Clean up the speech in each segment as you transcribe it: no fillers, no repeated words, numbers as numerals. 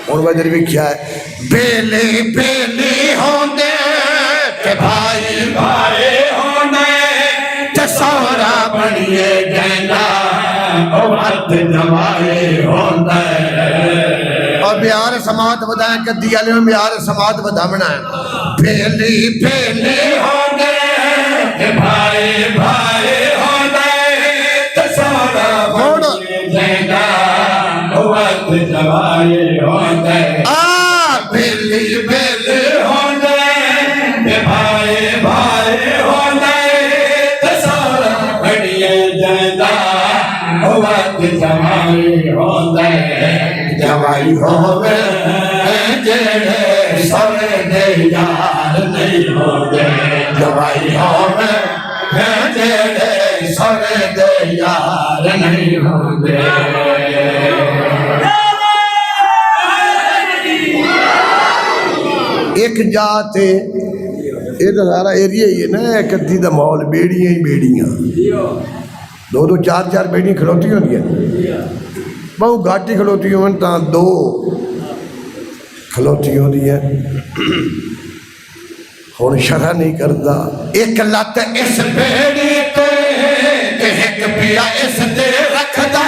हुण वजर वेख्या है बेले बेले होंदे ते भाई भाई होंदे ते सौरा बनिए गैंदा ओ मत जवाए होंदे। और बिहार समाज वधाए गद्दी वाले में बिहार समाज वधावना है। बेली बेली होंदे ते भाई भाई होंदे ते सौरा बनिए गैंदा ओ मत जवाए होंदे। बेली बेली होंदे ते भाई भाई होंदे ते सौरा बनिए गैंदा ओ मत जवाए होंदे। जवाई होवे जेड़े सौरे दे यार नहीं होंदे। जवाई होवे जेड़े सौरे दे यार नहीं होंदे। एक जात ये तो सारा एरिया ही है ना कद्दी का माहौल बेड़ियां ही बेड़ियां दो दो चार चार बेड़ियां खलोती होंदियां बहु घट ही खलोती हो दो खलोती होती है। हुण शरा नहीं करता एक लत इस बेड़ी ते एक पिया इस ते रखदा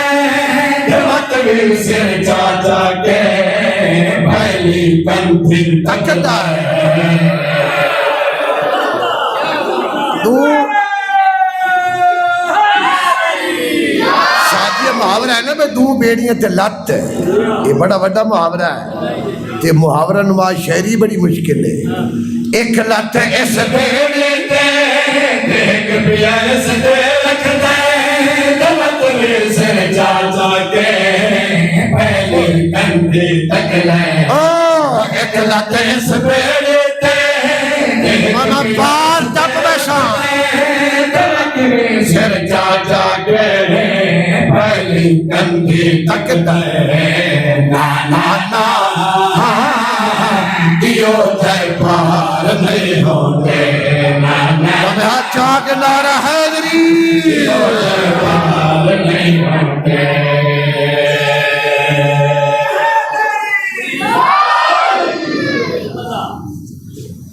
मत भी सिर चाचा के भैली पंथी तकदा मुहावरा है ना भाई दू बेड़ियां ते लत ये बड़ा बड़ा मुहावरा है ते मुहावरा नवाज शायरी बड़ी मुश्किल है। एक लत इस बेड़ी ते एक पिया इस ते रखदा मत भी सिर चाचा के पहले कंधे तक ले। ओ एक लत इस बेड़ी ते मना पार तप बैठा सिर चाचा के पहली कंधी तक ना ना ना दियो जय पार नहीं होंगे ना ना चाक नारा हैदरी।